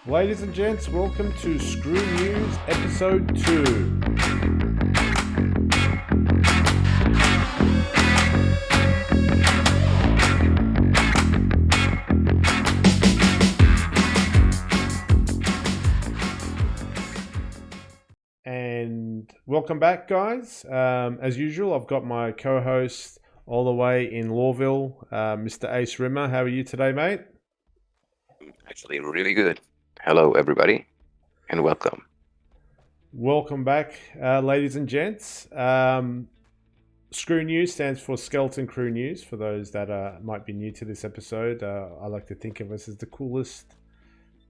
Ladies and gents, welcome to Skrew News Episode 2. And welcome back, guys. As usual, I've got my co-host all the way in Lawville, Mr. Ace Rimmer. How are you today, mate? Actually, really good. Hello, everybody, and welcome. Welcome back, ladies and gents. Skrew News stands for Skeleton Crew News. For those that might be new to this episode, I like to think of us as the coolest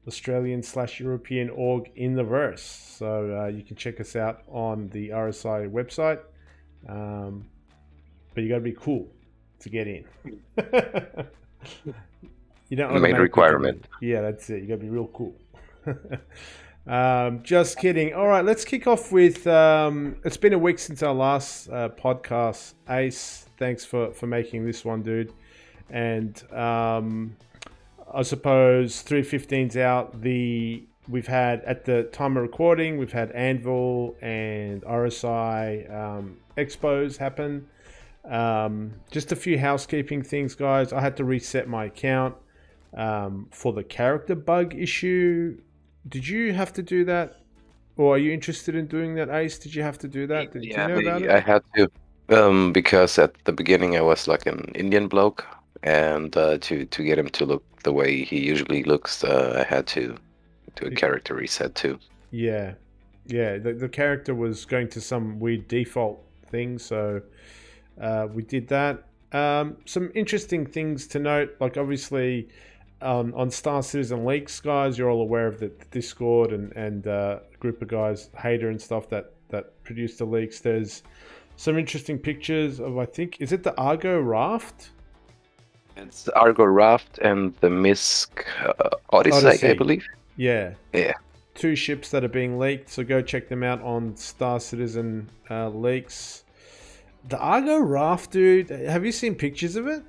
Australian/European org in the verse. So you can check us out on the RSI website, but you got to be cool to get in. You don't The main requirement. Yeah, that's it. You got to be real cool. Just kidding. All right, let's kick off with. It's been a week since our last podcast. Ace, thanks for making this one, dude. And I suppose 315's out. We've had, at the time of recording, we've had Anvil and RSI expos happen. Just a few housekeeping things, guys. I had to reset my account for the character bug issue. Did you have to do that? Or are you interested in doing that, Ace? Did you have to do that? Do you know about it? I had to, because at the beginning I was like an Indian bloke, and to get him to look the way he usually looks, I had to do a character reset too. Yeah. The character was going to some weird default thing, so we did that. Some interesting things to note, like obviously on Star Citizen Leaks, guys, you're all aware of the Discord and a group of guys, Hater and stuff, that produced the leaks. There's some interesting pictures of, I think, is it the Argo Raft? It's the Argo Raft and the Misk Odyssey, I believe. Yeah. 2 ships that are being leaked, so go check them out on Star Citizen Leaks. The Argo Raft, dude, have you seen pictures of it?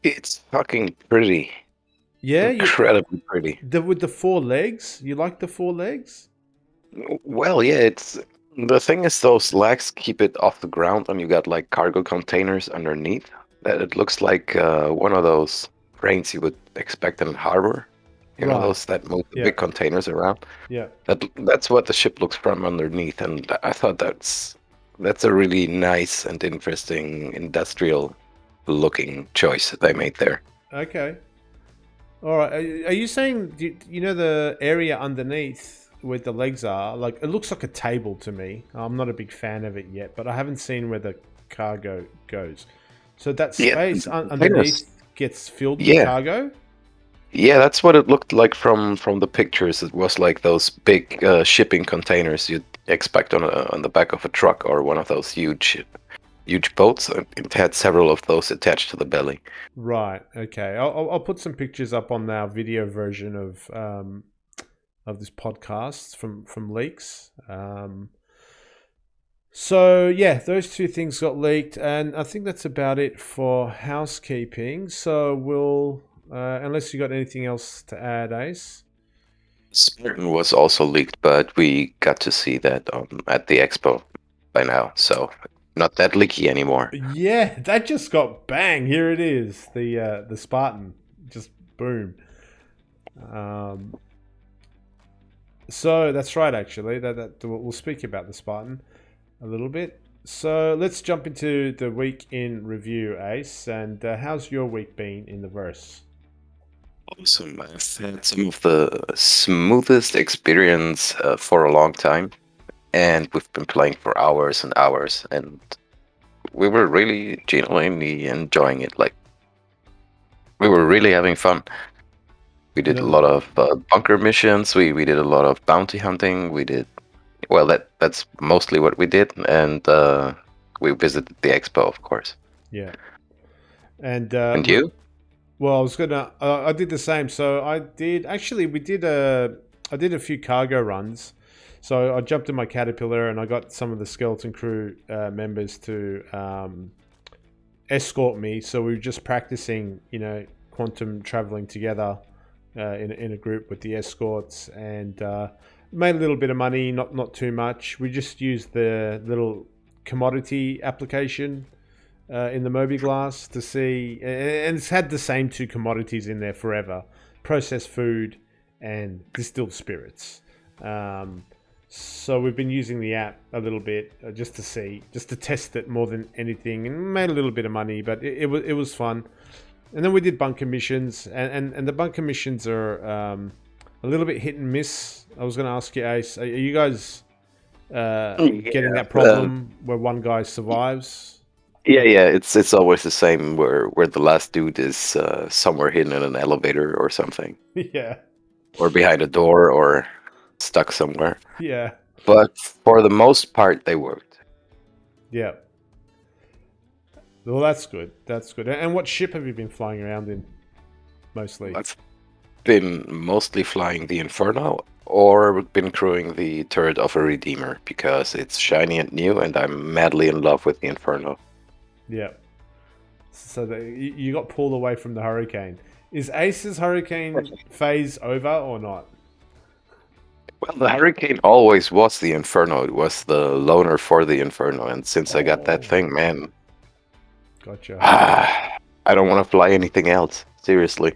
It's fucking pretty. Yeah, incredibly pretty. With the 4 legs, you like the 4 legs? Well, yeah. It's the thing is, those legs keep it off the ground, and you got like cargo containers underneath. That it looks like one of those cranes you would expect in a harbor. You know, those that move the big containers around. Yeah. That's what the ship looks from underneath, and I thought that's a really nice and interesting industrial looking choice they made there. Okay. All right. Are you saying, you know, the area underneath where the legs are, like, it looks like a table to me. I'm not a big fan of it yet, but I haven't seen where the cargo goes. So that space underneath gets filled with cargo? Yeah, that's what it looked like from the pictures. It was like those big shipping containers you'd expect on the back of a truck or one of those huge boats. It had several of those attached to the belly. Right. Okay. I'll put some pictures up on our video version of this podcast from leaks. So yeah, those 2 things got leaked, and I think that's about it for housekeeping. So we'll, unless you got anything else to add, Ace. Spartan was also leaked, but we got to see that at the EXPO by now, so not that leaky anymore. Yeah, that just got bang. Here it is, the Spartan, just boom. So that's right. Actually, that we'll speak about the Spartan a little bit. So let's jump into the week in review, Ace. And how's your week been in the verse? Awesome. I've had some of the smoothest experience for a long time, and we've been playing for hours and hours, and we were really genuinely enjoying it. Like, we were really having fun. We did a lot of bunker missions. We did a lot of bounty hunting. We did, well, that's mostly what we did, and we visited the EXPO, of course. Yeah. And you? Well, I did the same. So I did a few cargo runs. So I jumped in my Caterpillar and I got some of the skeleton crew members to escort me. So we were just practicing, quantum traveling together in a group with the escorts, and made a little bit of money, not too much. We just used the little commodity application in the Mobiglass to see, and it's had the same two commodities in there forever: processed food and distilled spirits. So we've been using the app a little bit just to test it more than anything, and made a little bit of money, but it was fun. And then we did bunker missions, and the bunker missions are a little bit hit and miss. I was going to ask you, Ace, are you guys getting that problem where one guy survives? Yeah. It's always the same where the last dude is somewhere hidden in an elevator or something, Yeah, or behind a door, or stuck somewhere. yeah, But for the most part, they worked. yeah. Well, that's good. That's good. And what ship have you been flying around in, mostly? I've been mostly flying the Inferno, or been crewing the turret of a Redeemer because it's shiny and new, and I'm madly in love with the Inferno. Yeah. So you got pulled away from the Hurricane. Is Ace's Hurricane phase over or not? Well, the Hurricane always was the Inferno. It was the loaner for the Inferno, and since I got that thing, man, Gotcha. I don't want to fly anything else. Seriously.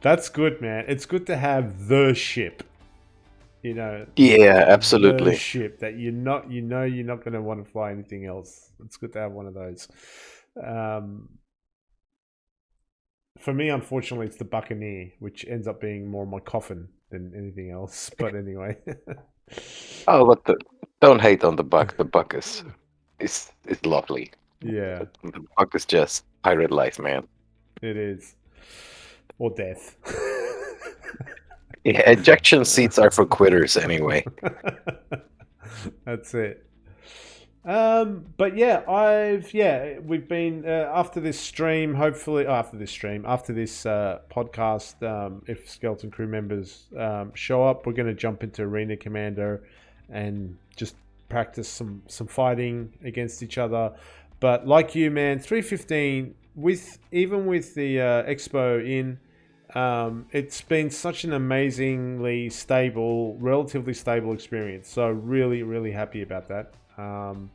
That's good, man. It's good to have the ship. You know. Yeah, absolutely. The ship that you're not going to want to fly anything else. It's good to have one of those. For me, unfortunately, it's the Buccaneer, which ends up being more my coffin than anything else. But anyway. Oh, but don't hate on the Buck. The Buck is lovely. Yeah. The Buck is just pirate life, man. It is. Or death. Yeah, ejection seats are for quitters anyway. That's it. But yeah, we've been after this stream. Hopefully, after this podcast, if Skeleton Crew members show up, we're going to jump into Arena Commander and just practice some fighting against each other. But like you, man, 315 even with the EXPO in. It's been such an amazingly relatively stable experience. So really, really happy about that. No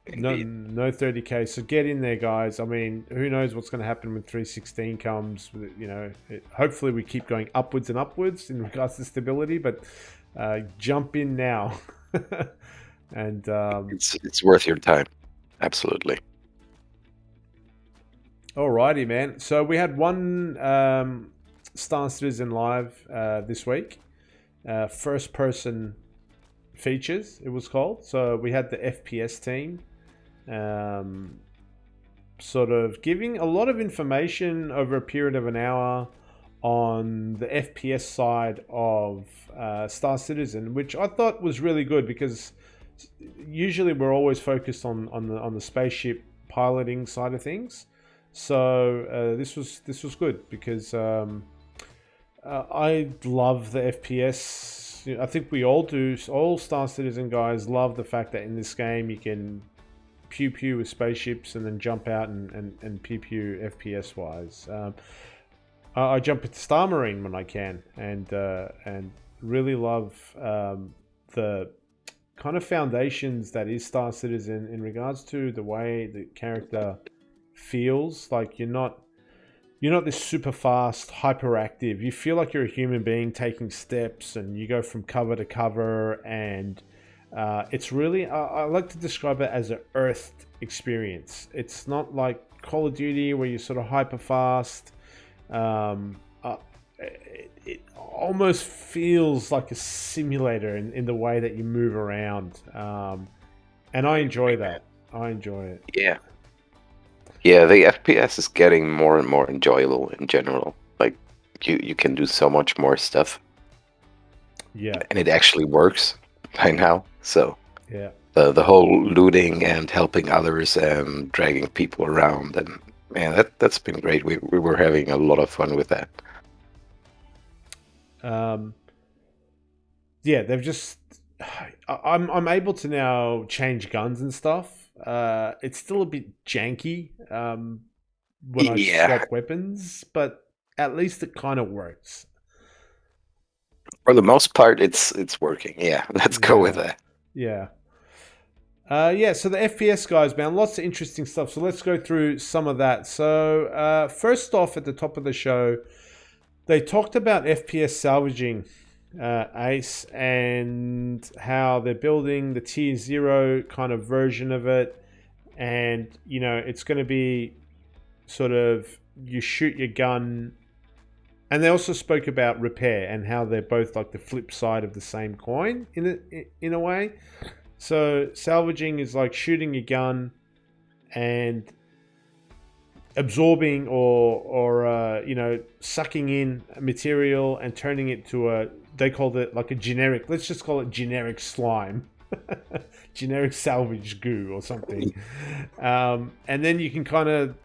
30k. So get in there, guys. I mean, who knows what's going to happen when 316 comes? You know, hopefully we keep going upwards and upwards in regards to stability. But jump in now, and it's worth your time. Absolutely. Alrighty, man. So we had one Star Citizen live this week. First person features, it was called. So we had the FPS team sort of giving a lot of information over a period of an hour on the FPS side of Star Citizen, which I thought was really good because usually we're always focused on the spaceship piloting side of things. So this was good because I love the FPS. I think we all do. All Star Citizen guys love the fact that in this game you can pew pew with spaceships and then jump out and pew pew FPS wise. I jump into Star Marine when I can, and really love the kind of foundations that is Star Citizen in regards to the way the character feels. Like you're not this super fast, hyperactive. You feel like you're a human being taking steps, and you go from cover to cover, and it's really I like to describe it as an earthed experience. It's not like Call of Duty where you're sort of hyper fast. It almost feels like a simulator in the way that you move around, and I enjoy that. I enjoy it. Yeah, the FPS is getting more and more enjoyable in general. Like you can do so much more stuff. Yeah, and it actually works by now. So yeah, the whole looting and helping others and dragging people around, and man, that's been great. We were having a lot of fun with that. Yeah, they've just. I'm able to now change guns and stuff. It's still a bit janky when I swap weapons, but at least it kind of works. For the most part, it's working. Yeah, let's go with that. Yeah. So the FPS guys, man, lots of interesting stuff. So let's go through some of that. So first off, at the top of the show, they talked about FPS salvaging, Ace, and how they're building the tier 0 kind of version of it. And, it's going to be sort of you shoot your gun. And they also spoke about repair and how they're both like the flip side of the same coin in a way. So salvaging is like shooting your gun and absorbing or sucking in material and turning it to they called it like a generic, let's just call it generic slime, generic salvage goo or something. And then you can kind of,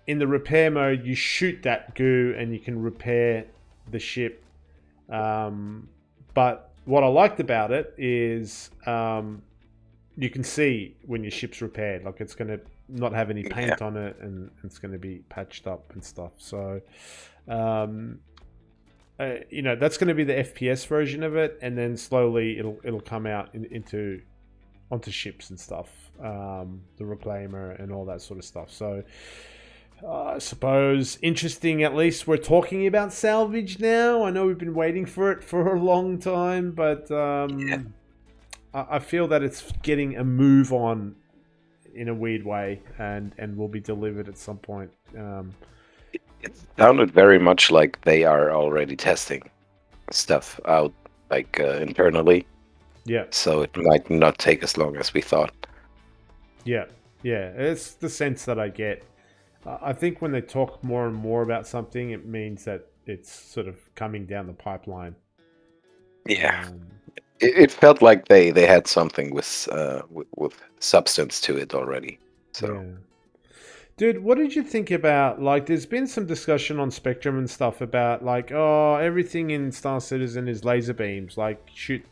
in the repair mode, you shoot that goo and you can repair the ship. But what I liked about it is you can see when your ship's repaired, like it's going to not have any paint on it and it's going to be patched up and stuff. So, that's going to be the FPS version of it, and then slowly it'll come out onto ships and stuff, the reclaimer and all that sort of stuff. So, I suppose interesting. At least we're talking about salvage now. I know we've been waiting for it for a long time, but I feel that it's getting a move on in a weird way, and will be delivered at some point. It sounded very much like they are already testing stuff out, like internally. Yeah. So it might not take as long as we thought. Yeah. It's the sense that I get. I think when they talk more and more about something, it means that it's sort of coming down the pipeline. Yeah. It felt like they had something with substance to it already. So, yeah. Dude, what did you think about, like, there's been some discussion on Spectrum and stuff about, like, everything in Star Citizen is laser beams, like shoot,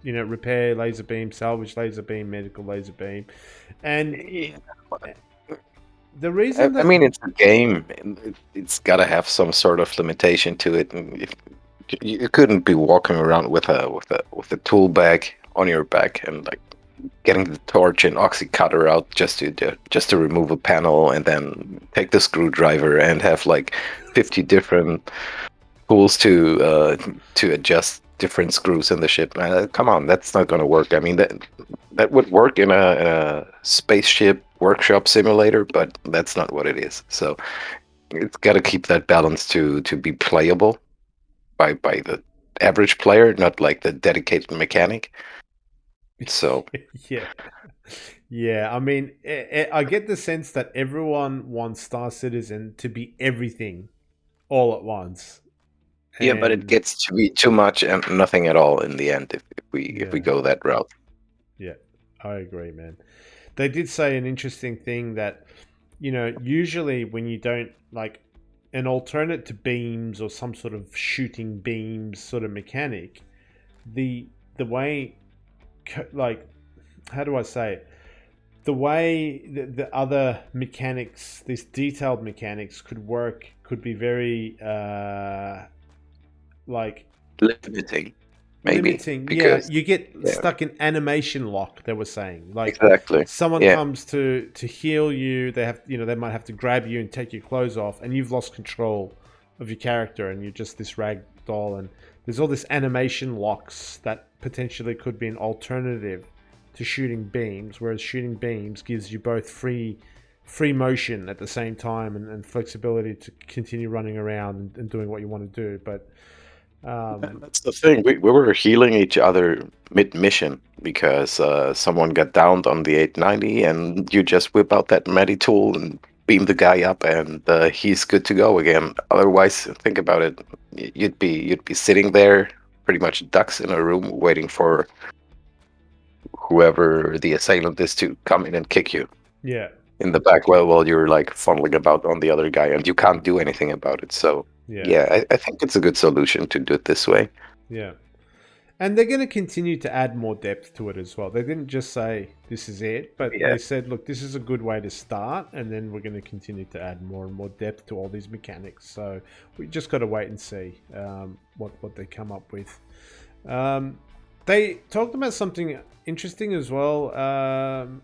repair laser beam, salvage laser beam, medical laser beam, and the reason that, I mean, it's a game, and it's got to have some sort of limitation to it, and if you couldn't be walking around with a tool bag on your back and like getting the torch and oxy cutter out just to remove a panel, and then take the screwdriver and have like 50 different tools to adjust different screws in the ship. Come on, that's not going to work. I mean, that would work in a spaceship workshop simulator, but that's not what it is. So it's got to keep that balance to be playable by the average player, not like the dedicated mechanic. So yeah. I mean, I get the sense that everyone wants Star Citizen to be everything all at once. Yeah, but it gets to be too much and nothing at all in the end if we go that route. Yeah, I agree, man. They did say an interesting thing that, usually when you don't, like, an alternate to beams or some sort of shooting beams sort of mechanic, the way, like, how do I say it? The way the other mechanics, these detailed mechanics could work, could be very, like, limiting. Maybe limiting, because you get stuck in animation lock. They were saying, like, exactly, someone comes to heal you, they have, they might have to grab you and take your clothes off, and you've lost control of your character, and you're just this rag doll. And there's all this animation locks that potentially could be an alternative to shooting beams, whereas shooting beams gives you both free motion at the same time and flexibility to continue running around and doing what you want to do. But that's the thing. We were healing each other mid-mission because someone got downed on the 890, and you just whip out that medi tool and beam the guy up, and he's good to go again. Otherwise, think about it. You'd be sitting there, pretty much ducks in a room, waiting for whoever the assailant is to come in and kick you. Yeah. In the back while you're like fumbling about on the other guy, and you can't do anything about it. So. Yeah, I think it's a good solution to do it this way. Yeah. And they're going to continue to add more depth to it as well. They didn't just say this is it, but Yeah. they said, look, this is a good way to start, and then we're going to continue to add more and more depth to all these mechanics. So we just got to wait and see what they come up with. They talked about something interesting as well,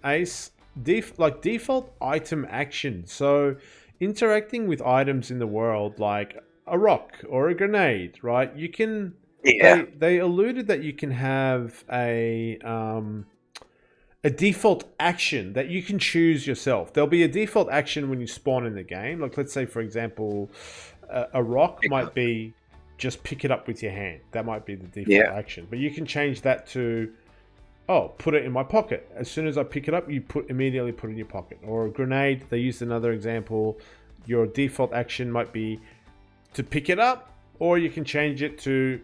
Ace. Default item action. So interacting with items in the world, like a rock or a grenade, right? You can. Yeah. They alluded that you can have a default action that you can choose yourself. There'll be a default action when you spawn in the game. Like, let's say, for example, a rock might be just pick it up with your hand. That might be the default action. But you can change that to, put it in my pocket. As soon as I pick it up, you immediately put it in your pocket. Or a grenade, they used another example. Your default action might be to pick it up, or you can change it to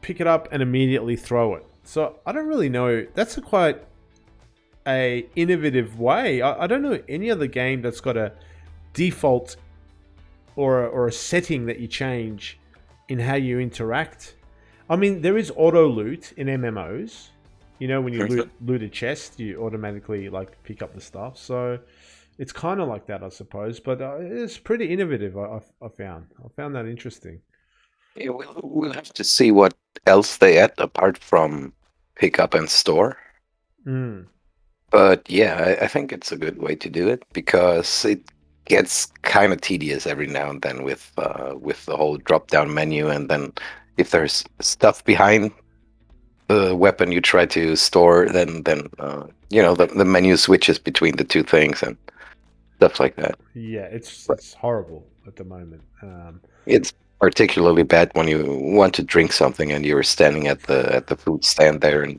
pick it up and immediately throw it. So I don't really know. That's quite a innovative way. I don't know any other game that's got a default or a setting that you change in how you interact. I mean, there is auto loot in MMOs. You know, when you loot a chest, you automatically like pick up the stuff. So it's kind of like that, I suppose. But it's pretty innovative. I found that interesting. Yeah, we'll have to see what else they add apart from pick up and store. But yeah, I think it's a good way to do it because it gets kind of tedious every now and then with the whole drop down menu, and then if there's stuff behind the weapon you try to store, then the menu switches between the two things and stuff like that. Yeah, it's horrible at the moment. It's particularly bad when you want to drink something and you're standing at the food stand there and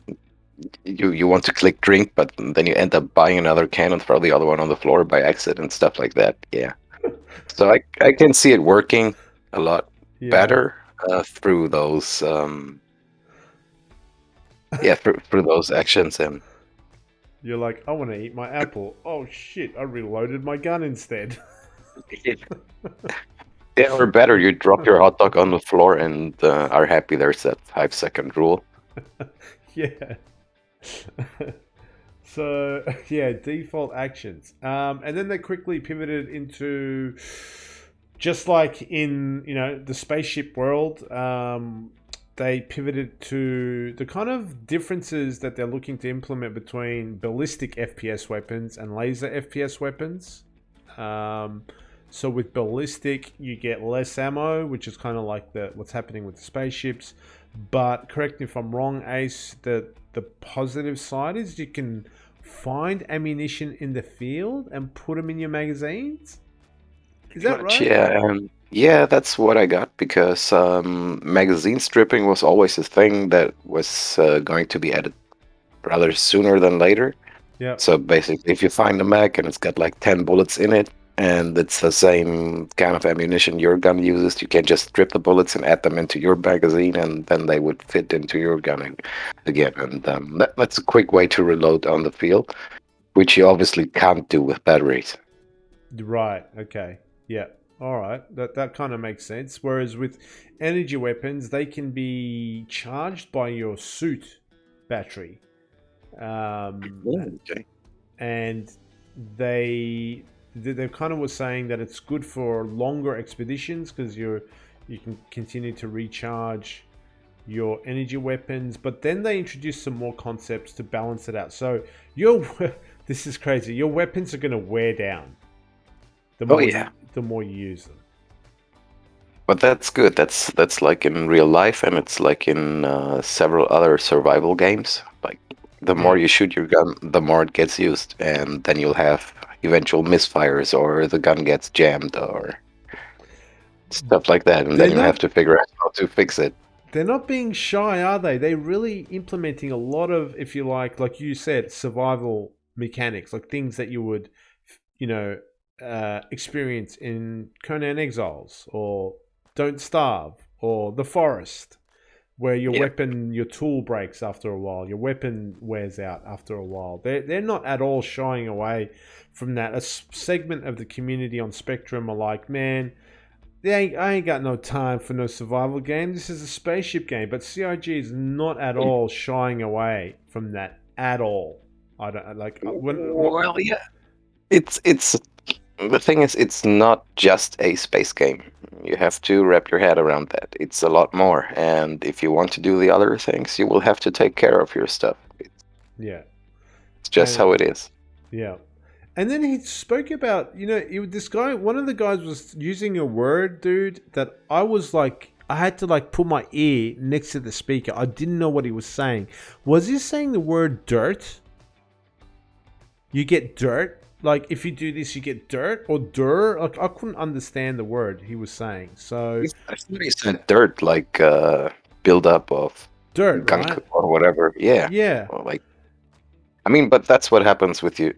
you want to click drink, but then you end up buying another can and throw the other one on the floor by accident and stuff like that. Yeah. So I can see it working a lot better through those through those actions. And you're like, I want to eat my apple. Oh shit, I reloaded my gun instead. Yeah, or better, you drop your hot dog on the floor and are happy there's that 5-second rule. Yeah. So yeah, default actions. And then they quickly pivoted into, just like in the spaceship world, they pivoted to the kind of differences that they're looking to implement between ballistic FPS weapons and laser FPS weapons. So with ballistic, you get less ammo, which is kind of like what's happening with the spaceships. But correct me if I'm wrong, Ace, the positive side is you can find ammunition in the field and put them in your magazines. Is that right? Yeah, yeah, that's what I got, because magazine stripping was always a thing that was going to be added rather sooner than later. Yeah. So basically, if you find a mag and it's got like 10 bullets in it, and it's the same kind of ammunition your gun uses, you can just strip the bullets and add them into your magazine, and then they would fit into your gun again. And that's a quick way to reload on the field, which you obviously can't do with batteries. Right. Okay. Yeah. All right. That kind of makes sense. Whereas with energy weapons, they can be charged by your suit battery. Okay. And they kind of was saying that it's good for longer expeditions because you can continue to recharge your energy weapons. But then they introduced some more concepts to balance it out. So this is crazy. Your weapons are going to wear down the more you use them. But that's good. That's like in real life, and it's like in several other survival games. Like the more you shoot your gun, the more it gets used, and then you'll have eventual misfires, or the gun gets jammed, or stuff like that, and then you have to figure out how to fix it. They're not being shy, are they? They're really implementing a lot of, if you like you said, survival mechanics, like things that you would, experience in Conan Exiles, or Don't Starve, or The Forest, where your weapon, your tool breaks after a while, your weapon wears out after a while. They're not at all shying away from that. A segment of the community on Spectrum are like, man, I ain't got no time for no survival game. This is a spaceship game, but CIG is not at all shying away from that at all. I don't like Well, yeah. It's the thing is, it's not just a space game. You have to wrap your head around that. It's a lot more, and if you want to do the other things, you will have to take care of your stuff. yeah, It's just how it is. yeah. And then he spoke about, this guy, one of the guys was using a word, dude, that I was like, I had to like put my ear next to the speaker. I didn't know what he was saying. Was he saying the word dirt? You get dirt? Like, if you do this, you get dirt or dur? Like, I couldn't understand the word he was saying. So, I thought he said dirt, like buildup of dirt, gunk right? or whatever. Yeah, Yeah. or like I mean, but that's what happens with your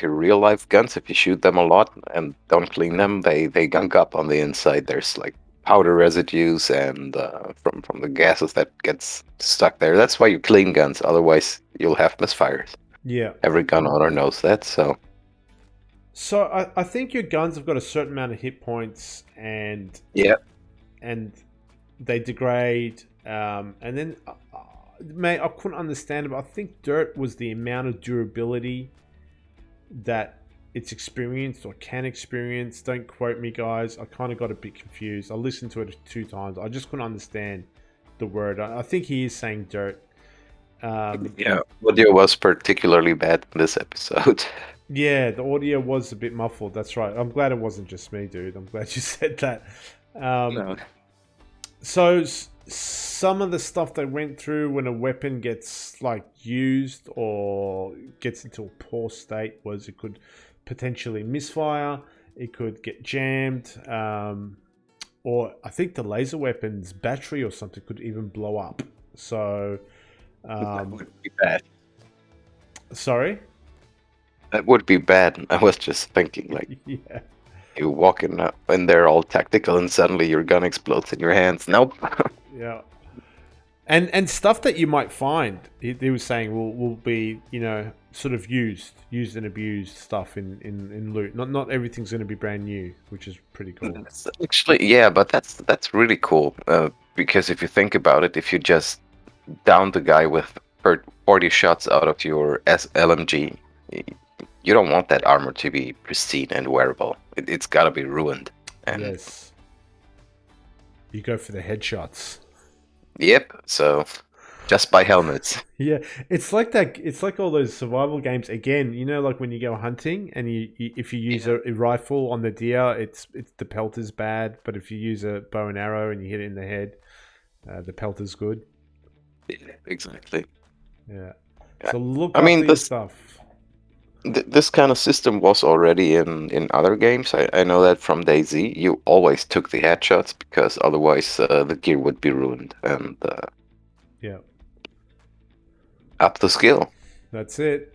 real life guns. If you shoot them a lot and don't clean them, they gunk up on the inside. There's like powder residues and from the gases that gets stuck there. That's why you clean guns. Otherwise, you'll have misfires. Yeah. Every gun owner knows that. So I think your guns have got a certain amount of hit points and Yeah, they degrade. And then, mate, I couldn't understand it, but I think dirt was the amount of durability that it's experienced or can experience. Don't quote me, guys. I kind of got a bit confused. I listened to it 2 times. I just couldn't understand the word. I think he is saying dirt. yeah. Audio was particularly bad in this episode. Yeah, the audio was a bit muffled. That's right. I'm glad it wasn't just me, dude. I'm glad you said that. No. So some of the stuff they went through when a weapon gets like used or gets into a poor state was it could potentially misfire, it could get jammed, or I think the laser weapon's battery or something could even blow up. So, That would be bad. sorry. That would be bad. I was just thinking, like, Yeah. you walk in there all tactical, and suddenly your gun explodes in your hands. Nope. Yeah. And stuff that you might find, he was saying will be, sort of used and abused stuff in loot. Not everything's going to be brand new, which is pretty cool. Actually, yeah, but that's really cool. Because if you think about it, if you just down the guy with 40 shots out of your LMG, you don't want that armor to be pristine and wearable. It's got to be ruined. And Yes. You go for the headshots. Yep. So just buy helmets. Yeah, it's like that. It's like all those survival games again. Like when you go hunting and if you use a rifle on the deer, it's the pelt is bad. But if you use a bow and arrow and you hit it in the head, the pelt is good. Yeah, exactly. Yeah. Yeah. So look I mean, after your stuff. This kind of system was already in other games. I know that from DayZ, you always took the headshots because otherwise the gear would be ruined. And Yeah. up the skill. That's it.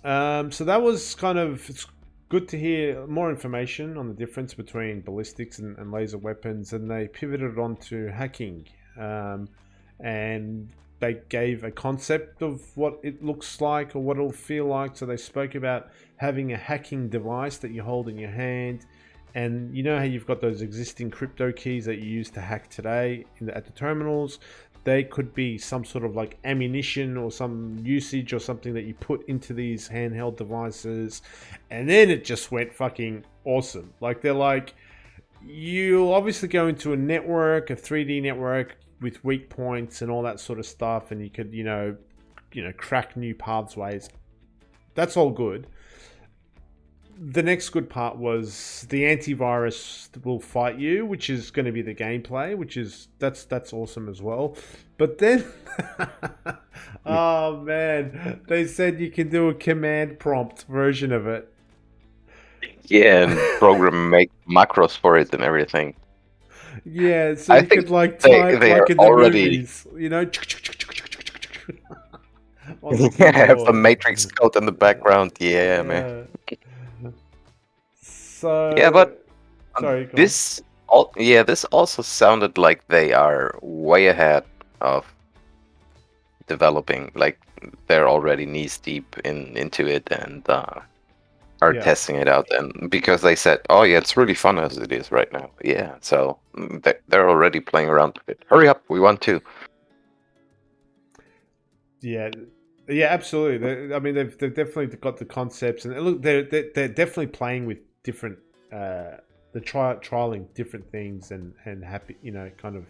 So that was it's good to hear more information on the difference between ballistics and laser weapons, and they pivoted onto hacking, and they gave a concept of what it looks like or what it'll feel like. So they spoke about having a hacking device that you hold in your hand, and you know how you've got those existing crypto keys that you use to hack today at the terminals. They could be some sort of like ammunition or some usage or something that you put into these handheld devices. And then it just went fucking awesome. Like they're like, you obviously go into a network, a 3D network with weak points and all that sort of stuff. And you could, crack new pathways. That's all good. The next good part was the antivirus will fight you, which is going to be the gameplay, which is that's awesome as well. But then, oh man, they said you can do a command prompt version of it. Yeah, and program make macros for it and everything. Yeah, so I you think could like they type are like in the already movies, on the have the keyboard. Matrix code in the background. Yeah, man. Yeah, So, but sorry, go on. this also sounded like they are way ahead of developing. Like they're already knees deep into it, and are Yeah. testing it out, and because they said, "Oh yeah, it's really fun as it is right now." Yeah, so they're already playing around with it. Hurry up, we want to. Yeah, yeah, absolutely. I mean, they've definitely got the concepts, and look, they're definitely playing with different. They're trialing different things and happy, kind of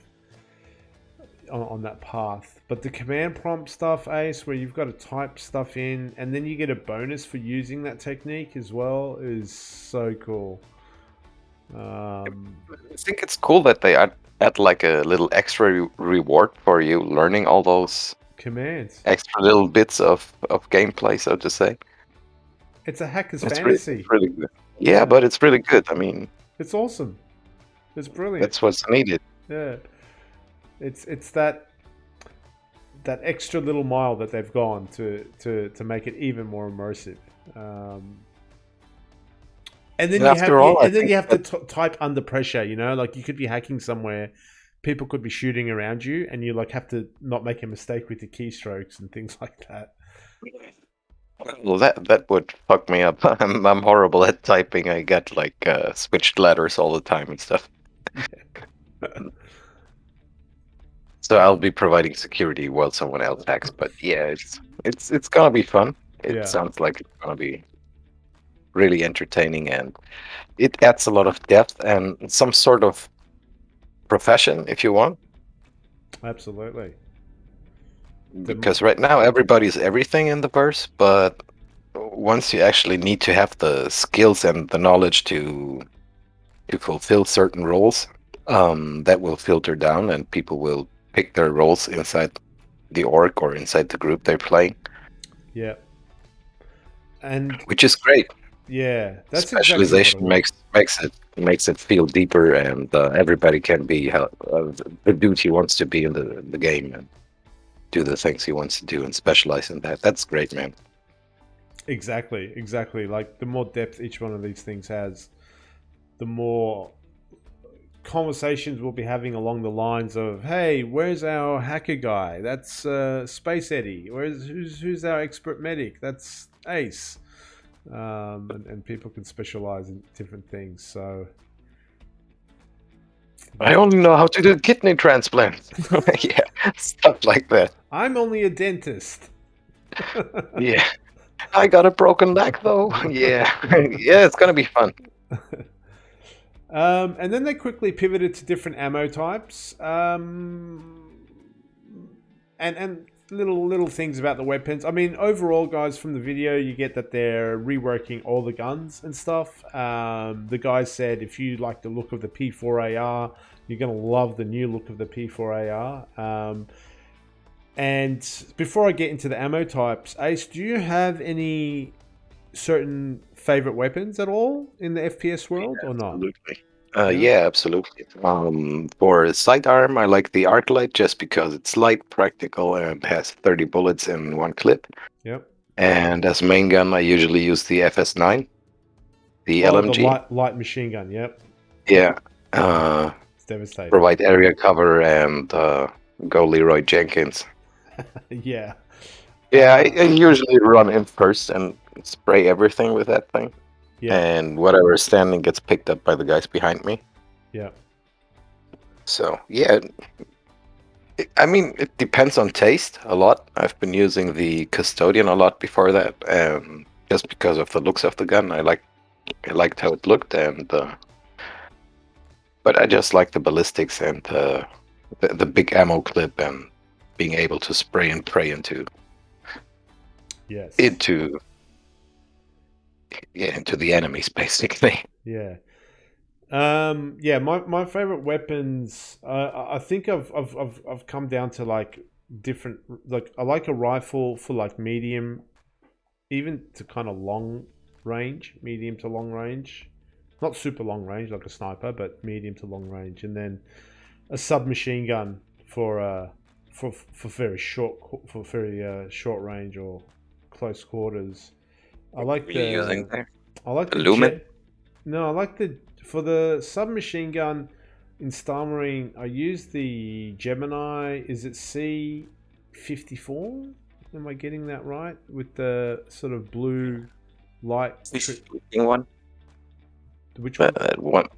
on that path. But the command prompt stuff, Ace, where you've got to type stuff in, and then you get a bonus for using that technique as well, is so cool. I think it's cool that they add like a little extra reward for you learning all those Commands. extra little bits of gameplay, so to say. It's a hacker's It's fantasy. really good. Yeah, Yeah, but it's really good. I mean, it's awesome. It's brilliant. that's what's needed. Yeah, it's that extra little mile that they've gone to make it even more immersive. And then And you have after all, I you think have to that type under pressure. Like you could be hacking somewhere, people could be shooting around you, and you like have to not make a mistake with your keystrokes and things like that. well, that would fuck me up. I'm horrible at typing. I get like switched letters all the time and stuff. Yeah, So I'll be providing security while someone else hacks. But yeah, it's gonna be fun. It yeah, sounds like it's gonna be really entertaining, and it adds a lot of depth and some sort of profession if you want. absolutely. The, Because right now everybody's everything in the verse, but once you actually need to have the skills and the knowledge to fulfill certain roles, that will filter down, and people will pick their roles inside the org or inside the group they're playing, yeah, and which is great. yeah, that's exactly what I Specialization want. makes it feel deeper, and everybody can be the dude he wants to be in the game and do the things he wants to do and specialize in that. That's great, man. Exactly. Like the more depth each one of these things has, the more conversations we'll be having along the lines of, "Hey, where's our hacker guy? That's Space Eddie. Who's our expert medic? That's Ace." And people can specialize in different things. So I only know how to do kidney transplants. Yeah, stuff like that. I'm only a dentist. Yeah, I got a broken leg though. Yeah, yeah, it's gonna be fun. And then they quickly pivoted to different ammo types. And little things about the weapons. I mean, overall, guys, from the video, you get that they're reworking all the guns and stuff. The guys said if you like the look of the P4AR, you're going to love the new look of the P4AR. And before I get into the ammo types, Ace, do you have any certain favorite weapons at all in the FPS world or not? Absolutely. Yeah. Yeah, absolutely. For sidearm, I like the Arclight just because it's light, practical, and has 30 bullets in one clip. Yep. And as main gun, I usually use the FS9, the Oh, the LMG. light machine gun. Yep. Yeah. It's devastating. Provide area cover and go Leroy Jenkins. Yeah. Yeah, I usually run in first and spray everything with that thing. Yeah. And whatever is standing gets picked up by the guys behind me. Yeah. So, yeah, I mean, it depends on taste a lot. I've been using the Custodian a lot before that, just because of the looks of the gun. I liked how it looked, and but I just like the ballistics and the big ammo clip and being able to spray and pray Yes. into the enemies, basically. Yeah. Yeah, my favorite weapons, I think I've come down to like different, like I like a rifle for like medium, even to kind of long range, medium to long range, not super long range like a sniper, but medium to long range, and then a submachine gun for very short range or close quarters. I like What are you using the there? I like the Lumen? jet. No, I like the for the submachine gun in Star Marine. I use the Gemini. Is it C54? Am I getting that right? With the sort of blue light. Fishy-looking one. Which one? One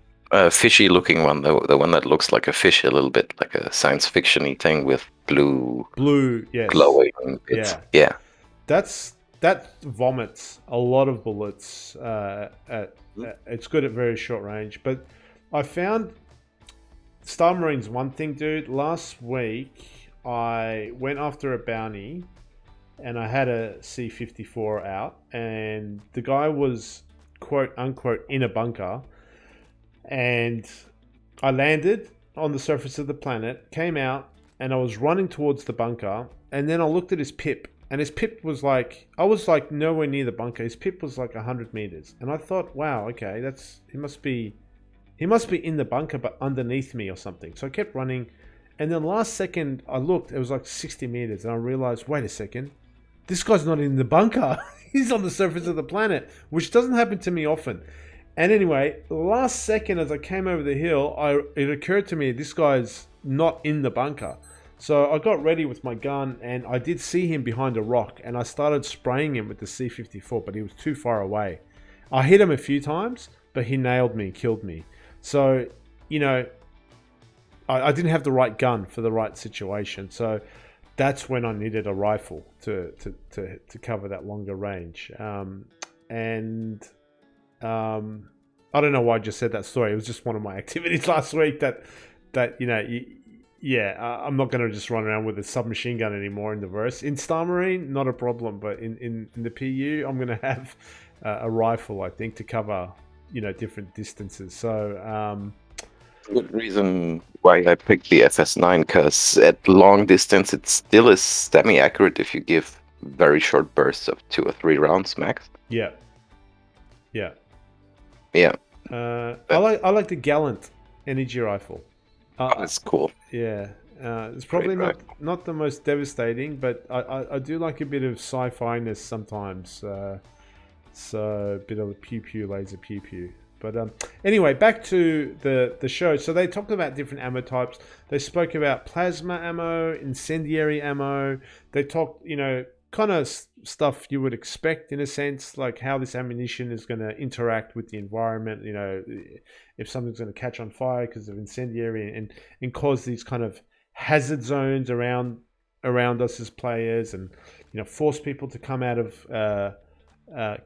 fishy-looking one, the one that looks like a fish a little bit, like a science fiction-y thing with blue Yes. glowing bits. Yeah. That vomits a lot of bullets. It's good at very short range, but I found Star Marine's one thing, dude. Last week I went after a bounty, and I had a C-54 out, and the guy was quote unquote in a bunker, and I landed on the surface of the planet, came out, and I was running towards the bunker, and then I looked at his pip, and his pip was like, I was like nowhere near the bunker. His pip was like 100 meters, and I thought, wow, okay, he must be in the bunker, but underneath me or something. So I kept running, and then last second I looked, it was like 60 meters, and I realized, wait a second, this guy's not in the bunker. He's on the surface of the planet, which doesn't happen to me often. And anyway, last second as I came over the hill, it occurred to me this guy's not in the bunker. So I got ready with my gun, and I did see him behind a rock, and I started spraying him with the C-54, but he was too far away. I hit him a few times, but he nailed me, killed me. So, you know, I didn't have the right gun for the right situation. So that's when I needed a rifle to cover that longer range. I don't know why I just said that story. It was just one of my activities last week that you know, I'm not going to just run around with a submachine gun anymore in the verse. In Star Marine, not a problem, but in the PU, I'm going to have a rifle, I think, to cover, you know, different distances. So good reason why I picked the FS9, because at long distance it still is semi-accurate if you give very short bursts of 2 or 3 rounds max. Yeah. I like the Gallant energy rifle. That's cool. Yeah, it's probably not the most devastating, but I do like a bit of sci-fi-ness sometimes. So a bit of a pew laser pew. But anyway, back to the show. So they talked about different ammo types. They spoke about plasma ammo, incendiary ammo. They talked, you know, kind of stuff you would expect in a sense, like how this ammunition is going to interact with the environment. You know, if something's going to catch on fire because of incendiary and cause these kind of hazard zones around us as players, and, you know, force people to come out of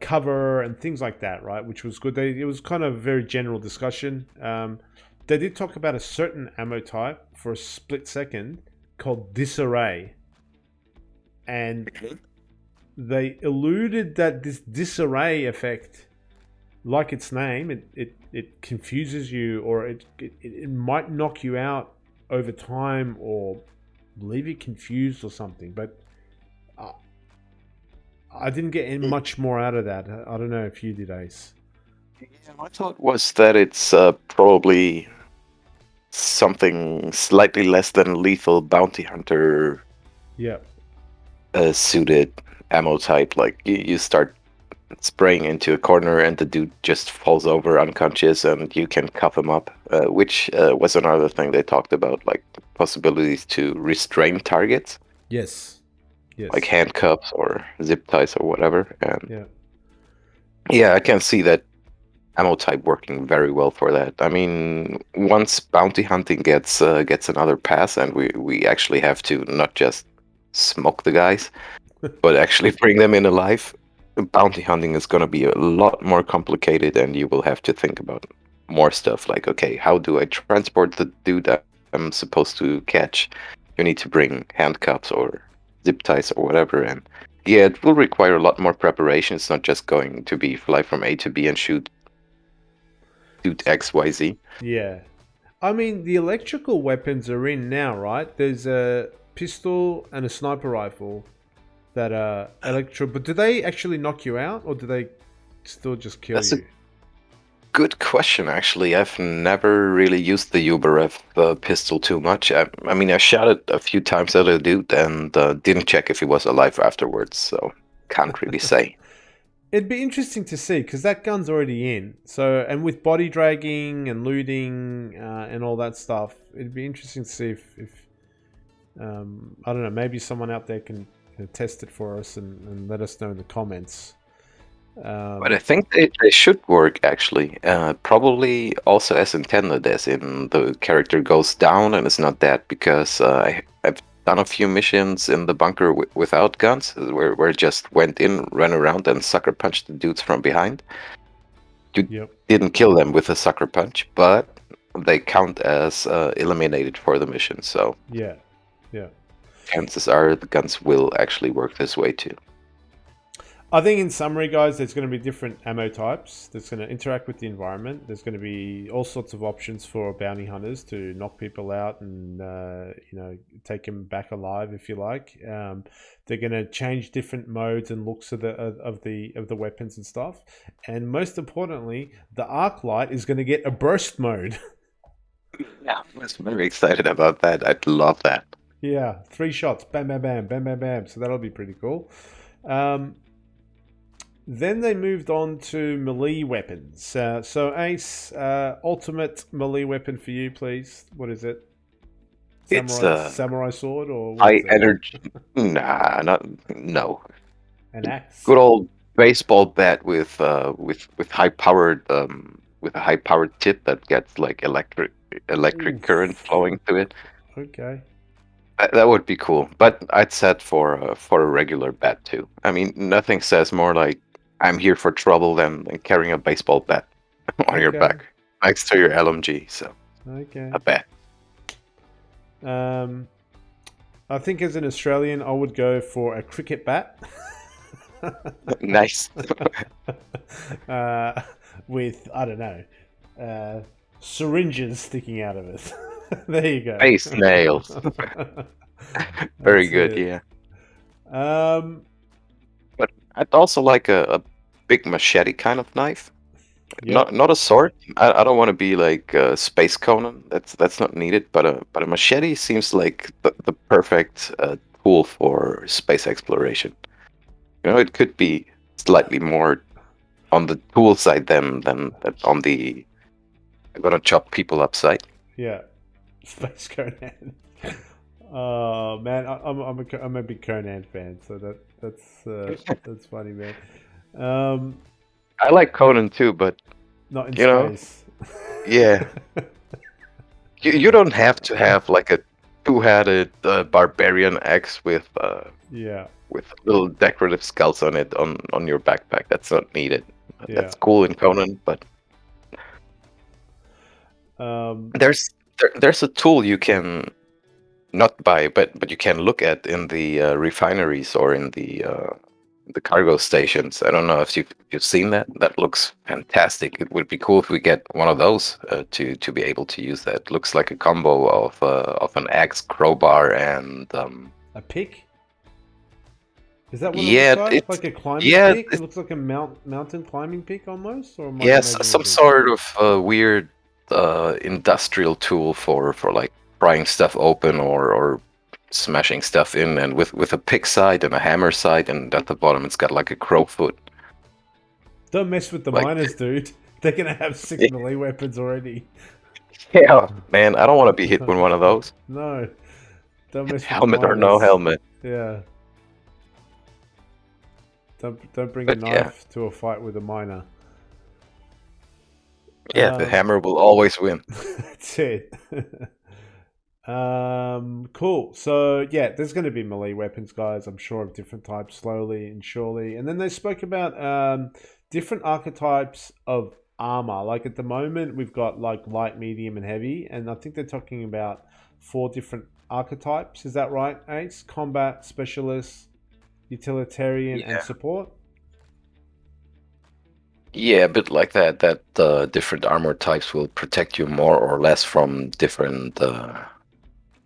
cover and things like that, right? Which was good. It was kind of a very general discussion. They did talk about a certain ammo type for a split second called disarray, and they alluded that this disarray effect, like its name, it confuses you, or it might knock you out over time or leave you confused or something, but I didn't get much more out of that. I don't know if you did, Ace. Yeah, my thought was that it's probably something slightly less than lethal bounty hunter suited ammo type. Like you start spraying into a corner and the dude just falls over unconscious and you can cuff him up, which was another thing they talked about, like possibilities to restrain targets. Yes. Like handcuffs or zip ties or whatever. And I can see that ammo type working very well for that. I mean, once bounty hunting gets another pass, and we actually have to not just smoke the guys, but actually bring them in alive, bounty hunting is going to be a lot more complicated, and you will have to think about more stuff like, okay, how do I transport the dude that I'm supposed to catch? You need to bring handcuffs or zip ties or whatever, and it will require a lot more preparation. It's not just going to be fly from A to B and shoot XYZ. Yeah, I mean, the electrical weapons are in now, right? There's a pistol and a sniper rifle that are but do they actually knock you out, or do they still just kill you? Good question, actually. I've never really used the Uberev pistol too much. I mean, I shot it a few times at a dude and didn't check if he was alive afterwards, so can't really say. It'd be interesting to see, because that gun's already in. So, and with body dragging and looting and all that stuff, it'd be interesting to see if I don't know, maybe someone out there can test it for us and let us know in the comments. But I think they should work actually. Probably also as intended, as in the character goes down and is not dead, because I've done a few missions in the bunker without guns, where it just went in, ran around, and sucker punched the dudes from behind. You Yep. didn't kill them with a sucker punch, but they count as eliminated for the mission. So Yeah. Yeah. chances are the guns will actually work this way too. I think in summary, guys, there's going to be different ammo types that's going to interact with the environment. There's going to be all sorts of options for bounty hunters to knock people out and take them back alive if you like. They're going to change different modes and looks of the weapons and stuff. And most importantly, the arc light is going to get a burst mode. Yeah, I was very excited about that. I'd love that. Yeah, 3 shots, bam, bam, bam, bam, bam, bam. So that'll be pretty cool. Then they moved on to melee weapons. So Ace, ultimate melee weapon for you, please. What is it? Samurai sword or what high is it? energy. No. An axe. Good old baseball bat with high powered with a high powered tip that gets like electric Oof. current flowing through it. Okay. That would be cool, but I'd set for a regular bat too. I mean, nothing says more like I'm here for trouble than carrying a baseball bat on your back next to your LMG. So Okay. a bat. I think as an Australian, I would go for a cricket bat. Nice. With, I don't know, syringes sticking out of it. There you go. Face nails. Very good, yeah. But I'd also like a big machete kind of knife. Yep. Not a sword. I don't want to be like Space Conan. That's not needed. But a machete seems like the perfect tool for space exploration. It could be slightly more on the tool side than on the I'm gonna chop people up side. Yeah. Space Conan. Oh man, I'm a big Conan fan, so that's funny, man. I like Conan too, but Not in space. yeah, you don't have to have like a two-headed barbarian axe with little decorative skulls on it on your backpack. That's not needed. That's cool in Conan, but there's a tool you can not buy, but you can look at in the refineries or in the cargo stations. I don't know if you've seen that. That looks fantastic. It would be cool if we get one of those to be able to use that. Looks like a combo of an axe, crowbar, and a pick. Is that what it looks like? Like a climbing pick? It looks like a mountain climbing pick almost? Or yes, some sort of weird industrial tool for like prying stuff open or smashing stuff in, and with a pick side and a hammer side, and at the bottom it's got like a crow foot. Don't mess with the miners, dude. They're gonna have 6 melee weapons already. Yeah, man, I don't want to be hit with one of those. No. Don't mess with helmet or no helmet. Yeah. Don't bring a knife to a fight with a miner. Yeah, the hammer will always win. That's it. Cool. So yeah, there's going to be melee weapons, guys. I'm sure of different types, slowly and surely. And then they spoke about different archetypes of armor. Like at the moment, we've got like light, medium, and heavy, and I think they're talking about 4 different archetypes. Is that right, Ace? Combat, specialist, utilitarian, and support. Yeah, a bit like that. That different armor types will protect you more or less from different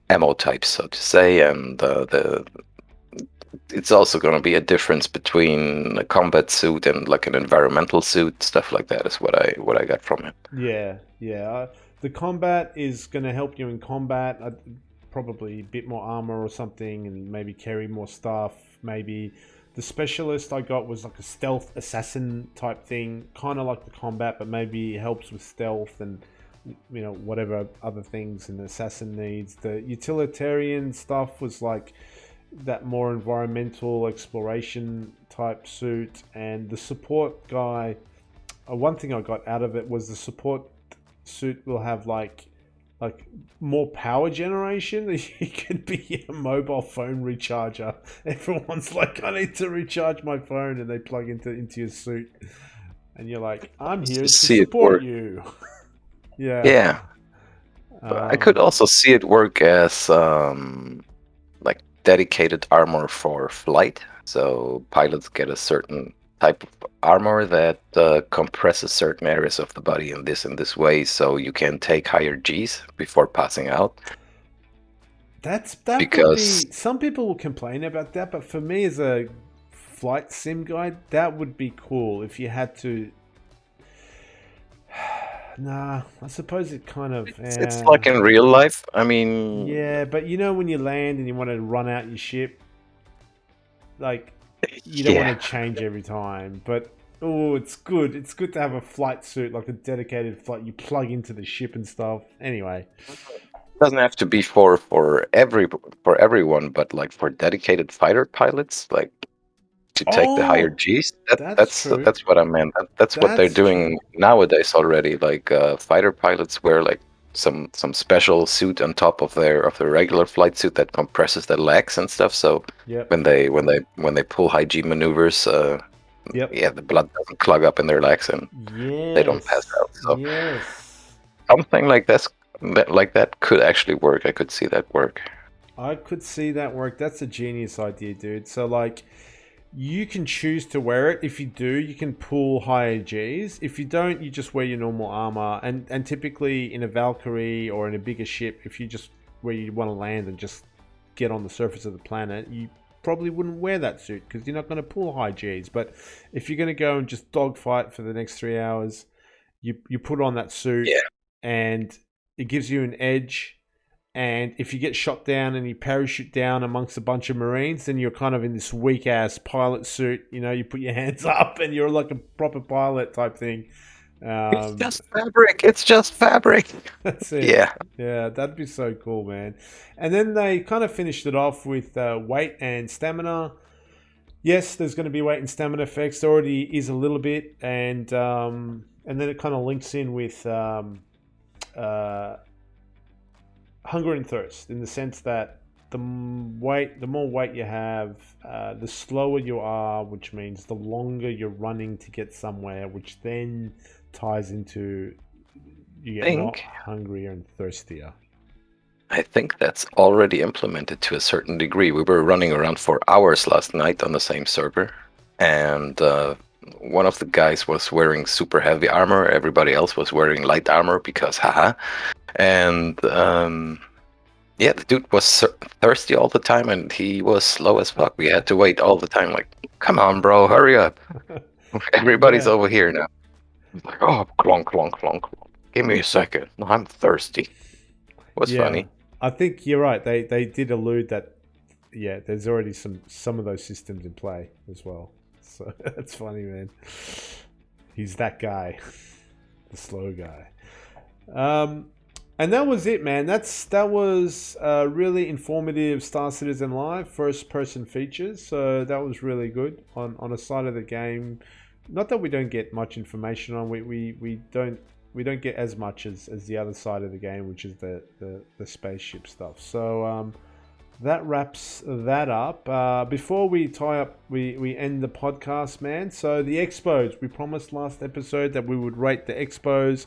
ammo types, so to say, and it's also going to be a difference between a combat suit and like an environmental suit. Stuff like that is what I got from it. Yeah. The combat is going to help you in combat. Probably a bit more armor or something, and maybe carry more stuff. Maybe the specialist I got was like a stealth assassin type thing, kind of like the combat, but maybe helps with stealth and whatever other things an assassin needs. The utilitarian stuff was like that more environmental exploration type suit, and the support guy. One thing I got out of it was the support suit will have like more power generation. You could be a mobile phone recharger. Everyone's like, I need to recharge my phone, and they plug into your suit, and you're like, I'm here to See it support work. you. Yeah. Yeah, but I could also see it work as like dedicated armor for flight. So pilots get a certain type of armor that compresses certain areas of the body in this way, so you can take higher Gs before passing out. That would Because be. Some people will complain about that, but for me as a flight sim guy, that would be cool if you had to. Nah, I suppose it kind of. it's like in real life. I mean, Yeah, but you know when you land and you want to run out your ship, like you don't want yeah, to change every time. But oh, it's good. It's good to have a flight suit, like a dedicated flight. You plug into the ship and stuff. Anyway, doesn't have to be for everyone, but like for dedicated fighter pilots, like to take the higher oh, Gs. that's true. That's what I meant. That's what they're That's doing true. nowadays already. Like fighter pilots wear like some special suit on top of their regular flight suit that compresses their legs and stuff. So Yep. when they pull high G maneuvers, Yep. yeah, the blood doesn't clog up in their legs and they don't pass Yes. out. So Yes. something like that could actually work. I could see that work. I could see that work. That's a genius idea, dude. So like you can choose to wear it. If you do, you can pull higher Gs. If you don't, you just wear your normal armor. And typically in a Valkyrie or in a bigger ship, if you just where you want to land and just get on the surface of the planet, you probably wouldn't wear that suit because you're not going to pull high Gs. But if you're going to go and just dogfight for the next 3 hours, you put on that suit Yeah. and it gives you an edge. And if you get shot down and you parachute down amongst a bunch of Marines, then you're kind of in this weak ass pilot suit. You know, you put your hands up and you're like a proper pilot type thing. It's just fabric. It's just fabric. That's it. Yeah. Yeah, that'd be so cool, man. And then they kind of finished it off with weight and stamina. Yes, there's going to be weight and stamina effects. There already is a little bit, and then it kind of links in with uh, hunger and thirst in the sense that the more weight you have, the slower you are, which means the longer you're running to get somewhere, which then ties into you get more hungrier and thirstier. I think that's already implemented to a certain degree. We were running around for hours last night on the same server, and one of the guys was wearing super heavy armor. Everybody else was wearing light armor because haha. And yeah, the dude was thirsty all the time, and he was slow as fuck. We had to wait all the time. Like, come on, bro, hurry up! Everybody's over here now. Like, oh, clonk, clonk, clonk, clonk. Give me a second. No, I'm thirsty. Was funny. I think you're right. They did allude that yeah, there's already some of those systems in play as well. So that's funny, man. He's that guy, the slow guy. And that was it, man. That was really informative Star Citizen Live first person features. So that was really good on a side of the game. Not that we don't get much information on. We don't get as much as the other side of the game, which is the spaceship stuff. So that wraps that up. Before we tie up, we end the podcast, man. So the expos, we promised last episode that we would rate the expos.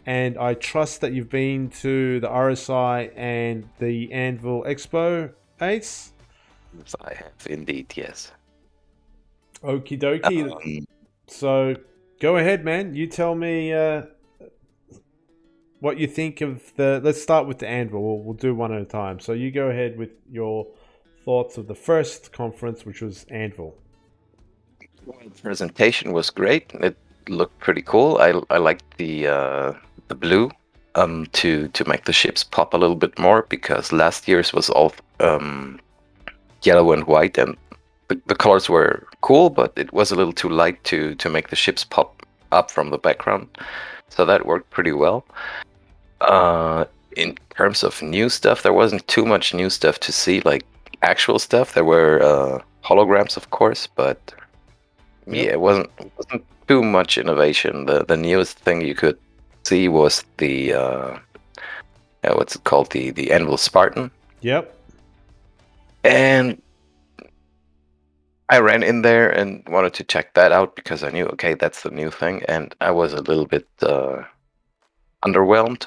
And I trust that you've been to the RSI and the Anvil Expo, Ace? Yes, I have indeed, yes. Okie dokie. So go ahead, man. You tell me what you think of the... Let's start with the Anvil. We'll do one at a time. So you go ahead with your thoughts of the first conference, which was Anvil. The presentation was great. It looked pretty cool. I liked the blue to make the ships pop a little bit more, because last year's was all yellow and white, and the colors were cool, but it was a little too light to make the ships pop up from the background. So that worked pretty well. In terms of new stuff, there wasn't too much new stuff to see. Like actual stuff. There were holograms, of course, but Yep. yeah, it wasn't too much innovation. The newest thing you could see was the what's it called, the Anvil Spartan, Yep. and I ran in there and wanted to check that out because I knew, okay, that's the new thing, and I was a little bit underwhelmed,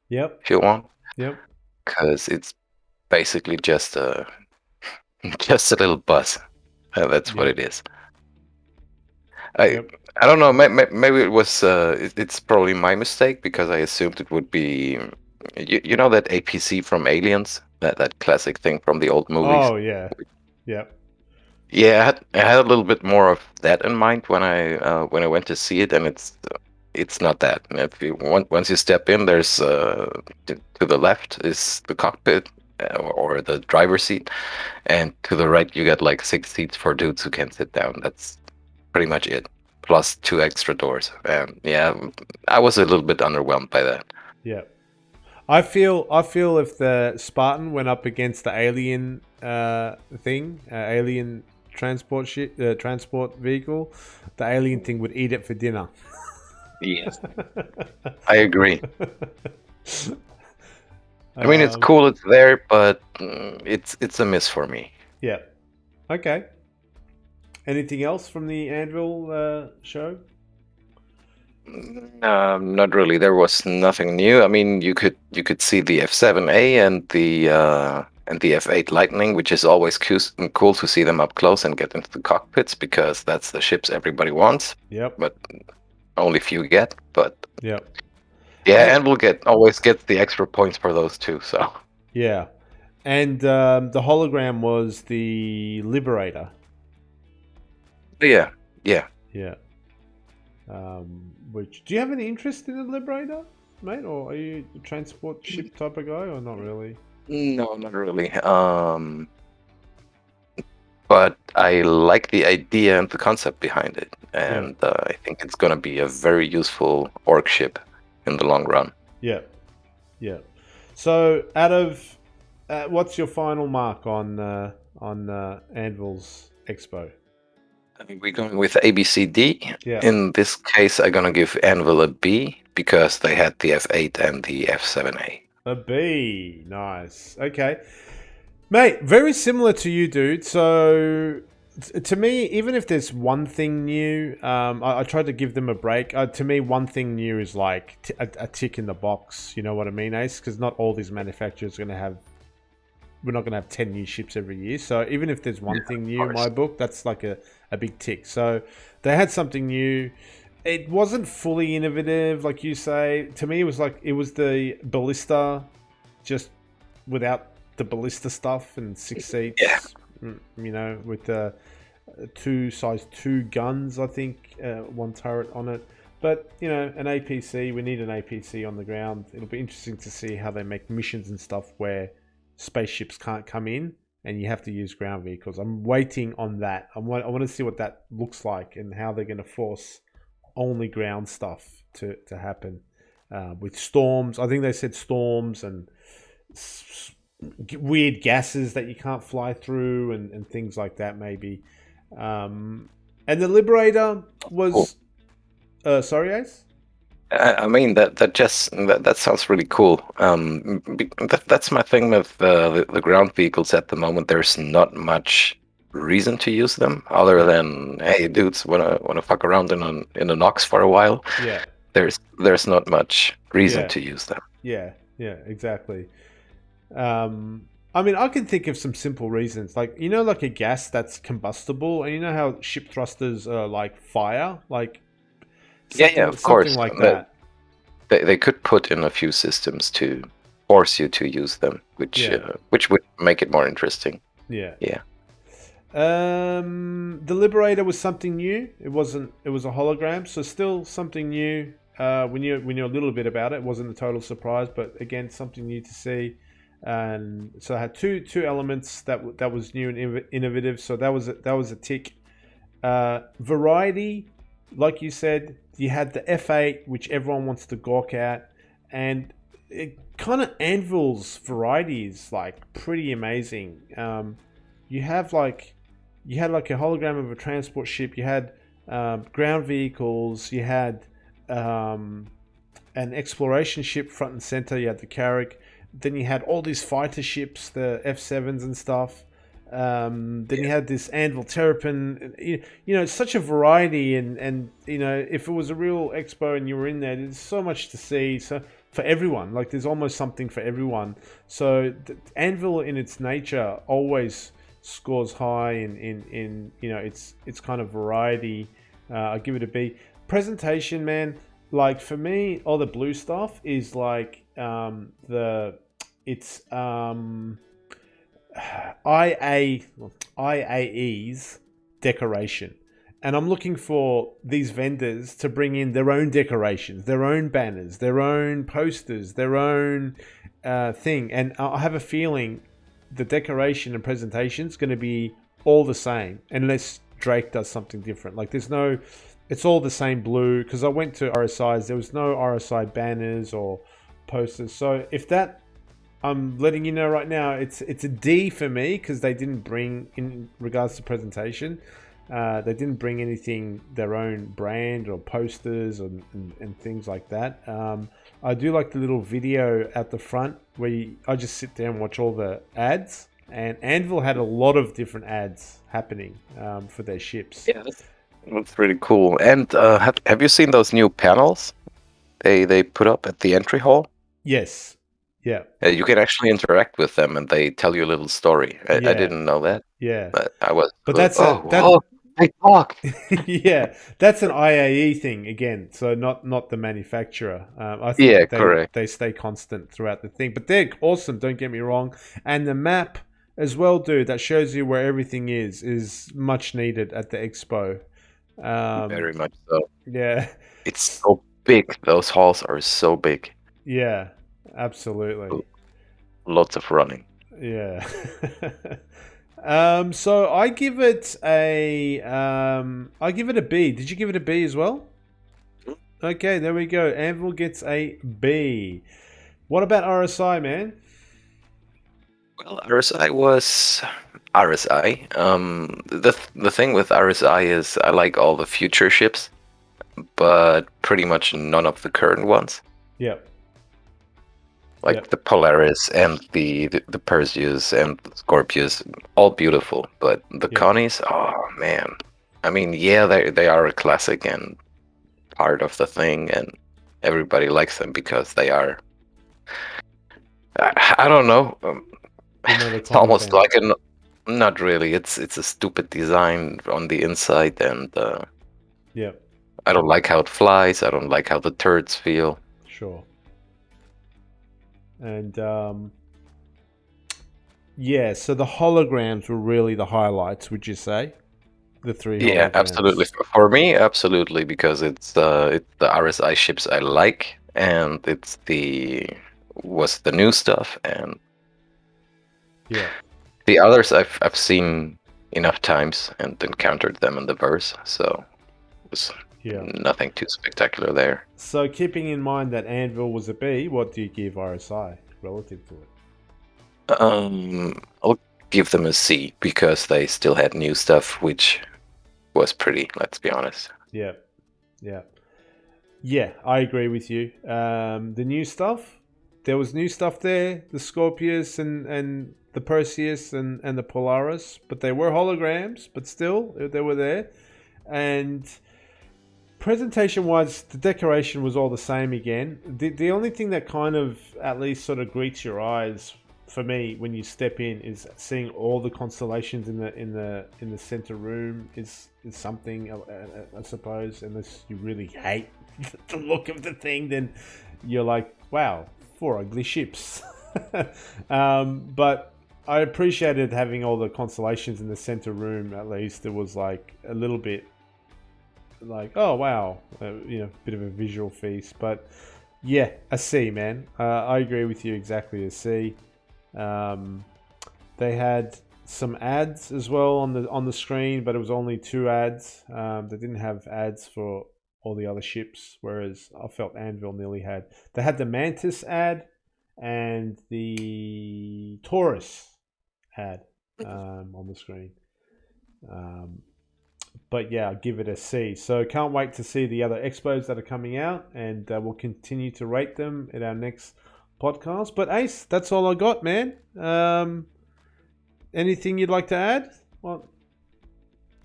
Yep. if you want, Yep. because it's basically just a just a little buzz. That's what Yep. it is. I Yep. I don't know. Maybe it was. It's probably my mistake because I assumed it would be. You know that APC from Aliens, that classic thing from the old movies. Oh yeah. Yep. Yeah, I had a little bit more of that in mind when I went to see it, and it's not that. And if you once you step in, there's to the left is the cockpit or the driver's seat, and to the right you get like 6 seats for dudes who can sit down. That's pretty much it. Plus 2 extra doors. And yeah, I was a little bit underwhelmed by that. Yep. I feel if the Spartan went up against the alien thing, alien transport ship, transport vehicle, the alien thing would eat it for dinner. Yes, I agree. I mean, it's um, cool, it's there, but it's a miss for me. yeah. Okay. Anything else from the Anvil show? Not really. There was nothing new. I mean, you could see the F7A and the F8 Lightning, which is always cool to see them up close and get into the cockpits because that's the ships everybody wants, Yep. but only few get. But Yep. yeah, And and we'll always get the extra points for those too. So yeah. And the hologram was the Liberator. yeah, yeah. Yeah. Which do you have any interest in the Liberator, mate, or are you a transport ship type of guy, or not really? No, not really. But I like the idea and the concept behind it, Yeah. and I think it's gonna be a very useful orc ship in the long run. Yeah. Yeah. So, out of what's your final mark on Anvil's Expo? We're going with ABCD. Yeah. In this case, I'm gonna give Anvil a B because they had the F8 and the F7A. A B. Nice. Okay. Mate, very similar to you, dude. So, to me, even if there's one thing new, I tried to give them a break. To me, one thing new is like a tick in the box. You know what I mean, Ace? Because not all these manufacturers are going to have. We're not going to have 10 new ships every year. So even if there's one thing new in my book, that's like a big tick. So they had something new. It wasn't fully innovative, like you say. To me, it was the ballista, just without the ballista stuff and 6 seats. Yeah. You know, with the size 2 guns, I think, one turret on it. But you know, an APC. We need an APC on the ground. It'll be interesting to see how they make missions and stuff where spaceships can't come in and you have to use ground vehicles. I'm waiting on that. I want to see what that looks like and how they're going to force only ground stuff to happen with storms. I think they said storms and weird gases that you can't fly through and things like that maybe. And the Liberator was... sorry, Ace? I mean that sounds really cool. That's my thing with the ground vehicles at the moment. There's not much reason to use them other than, hey, dudes wanna fuck around in a Nox for a while. Yeah. There's not much reason Yeah. to use them. Yeah, exactly. I mean, I can think of some simple reasons, like like a gas that's combustible, and you know how ship thrusters are like fire, like Yeah, of something course. like that. They could put in a few systems to force you to use them, which would make it more interesting. Yeah. Yeah. The Liberator was something new. It wasn't. It was a hologram, so still something new. We knew a little bit about it. It wasn't a total surprise, but again, something new to see. And so I had two elements that was new and innovative. So that was a tick. Variety, like you said, you had the F8, which everyone wants to gawk at, and it kind of Anvil's variety is like pretty amazing. you have like you had like a hologram of a transport ship. You had ground vehicles. You had an exploration ship front and center. You had the Carrack. Then you had all these fighter ships, the F7s and stuff. Then you had this Anvil Terrapin. You know, it's such a variety, and you know, if it was a real expo and you were in there, there's so much to see. So for everyone, like there's almost something for everyone. So Anvil, in its nature, always scores high in you know its kind of variety. I give it a B. Presentation, man. Like for me, all the blue stuff is like it's IAE's decoration. And I'm looking for these vendors to bring in their own decorations, their own banners, their own posters, their own thing. And I have a feeling the decoration and presentation is going to be all the same, unless Drake does something different. Like there's no, it's all the same blue. Because I went to RSI's, there was no RSI banners or posters. So if that, I'm letting you know right now, it's a D for me because they didn't bring, in regards to presentation, they didn't bring anything their own brand or posters and things like that. I do like the little video at the front where I just sit there and watch all the ads. And Anvil had a lot of different ads happening for their ships. Yeah, that's really cool. And have you seen those new panels they put up at the entry hall? Yes. Yeah. You can actually interact with them, and they tell you a little story. I didn't know that. Yeah. But I was. But that's they talk. Yeah, that's an IAE thing again. So not the manufacturer. I think correct. they stay constant throughout the thing. But they're awesome. Don't get me wrong. And the map as well, dude, that shows you where everything is much needed at the expo. Very much so. Yeah. It's so big. Those halls are so big. Yeah, absolutely. Lots of running. Yeah. So I give it a B. Did you give it a B as well? Okay, there we go. Anvil gets a B. What about RSI, man? Well, RSI was RSI. The thing with RSI is I like all the future ships, but pretty much none of the current ones. Yep. Like the Polaris and the Perseus and the Scorpius, all beautiful. But the Connies, oh man. I mean, yeah, they are a classic and part of the thing, and everybody likes them because they are. I don't know. It's almost like a. Not really. It's a stupid design on the inside, and I don't like how it flies. I don't like how the turrets feel. Sure. And yeah, so the holograms were really the highlights, would you say? The three holograms. Yeah, absolutely. For me, absolutely, because it's the RSI ships I like, and it's the new stuff, and the others I've seen enough times and encountered them in the verse, so it was nothing too spectacular there. So keeping in mind that Anvil was a B, what do you give RSI relative to it? I'll give them a C because they still had new stuff, which was pretty, let's be honest. Yeah, I agree with you. The new stuff, there was new stuff there, the Scorpius and the Perseus and the Polaris, but they were holograms, but still they were there. And presentation wise, the decoration was all the same again. The only thing that kind of at least sort of greets your eyes for me when you step in is seeing all the constellations in the center room is something, I suppose. Unless you really hate the look of the thing, then you're like, wow, 4 ugly ships. But I appreciated having all the constellations in the center room. At least it was like a little bit like, oh wow, bit of a visual feast. But yeah, a C, man. I agree with you, exactly a C. They had some ads as well on the screen, but it was only 2 ads. They didn't have ads for all the other ships, whereas I felt Anvil nearly had. They had the Mantis ad and the Taurus ad. on the screen. But yeah, I'll give it a C. So can't wait to see the other expos that are coming out, and we'll continue to rate them in our next podcast. But Ace, that's all I got, man. Anything you'd like to add? Well,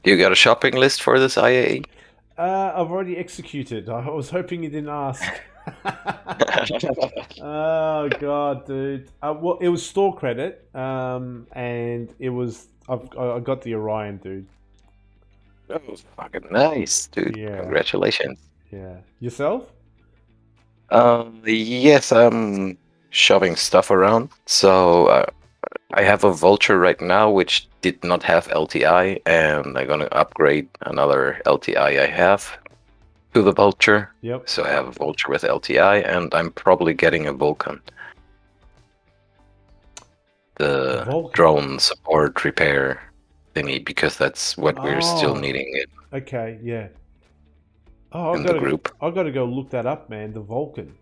You got a shopping list for this IAE? I've already executed. I was hoping you didn't ask. Oh god, dude. Well, it was store credit, and it was I got the Orion, dude. Oh, fucking nice, dude. Yeah. Congratulations. Yeah. Yourself? Yes, I'm shoving stuff around. So I have a Vulture right now, which did not have LTI, and I'm gonna upgrade another LTI I have to the Vulture. Yep. So I have a Vulture with LTI, and I'm probably getting a Vulcan. The Vulcan? drone support repair thingy, because that's what we're still needing it Okay, yeah. Oh, in the group. I've got to go look that up, man. The Vulcan.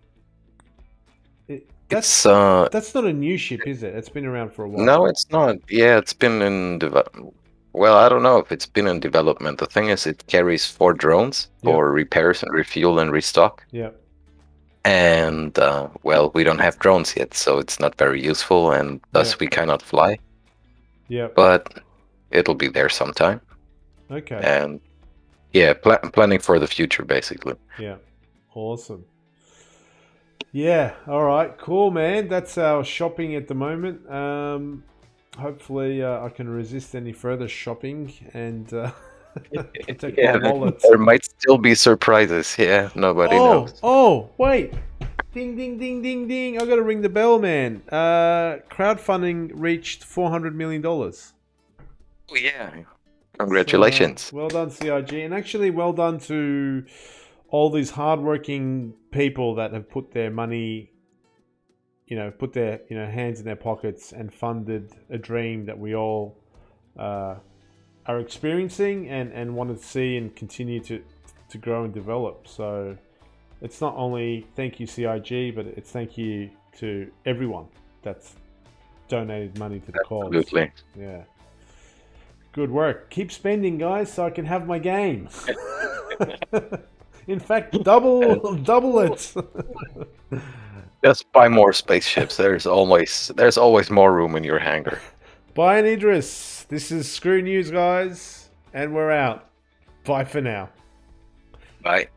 That's not a new ship, is it? It's been around for a while. No, it's not. Yeah, it's been in well, I don't know if it's been in development. The thing is, it carries 4 drones for repairs and refuel and restock. Yeah. And well, we don't have drones yet, so it's not very useful, and thus we cannot fly. Yeah. But it'll be there sometime. Okay. And yeah, planning for the future, basically. Yeah. Awesome. Yeah. All right. Cool, man. That's our shopping at the moment. Hopefully, I can resist any further shopping and protect my wallet. There might still be surprises. Yeah, nobody knows. Oh, wait. Ding, ding, ding, ding, ding. I got to ring the bell, man. Crowdfunding reached $400 million. Oh, yeah. Congratulations. So, well done, CIG. And actually, well done to all these hardworking people that have put their money, put their hands in their pockets and funded a dream that we all are experiencing and want to see and continue to grow and develop. So it's not only thank you CIG, but it's thank you to everyone that's donated money to the cause. Absolutely. Yeah. Good work. Keep spending, guys, so I can have my game. In fact, double it. Just buy more spaceships. There's always more room in your hangar. Bye, and Idris. This is Skrew News, guys, and we're out. Bye for now. Bye.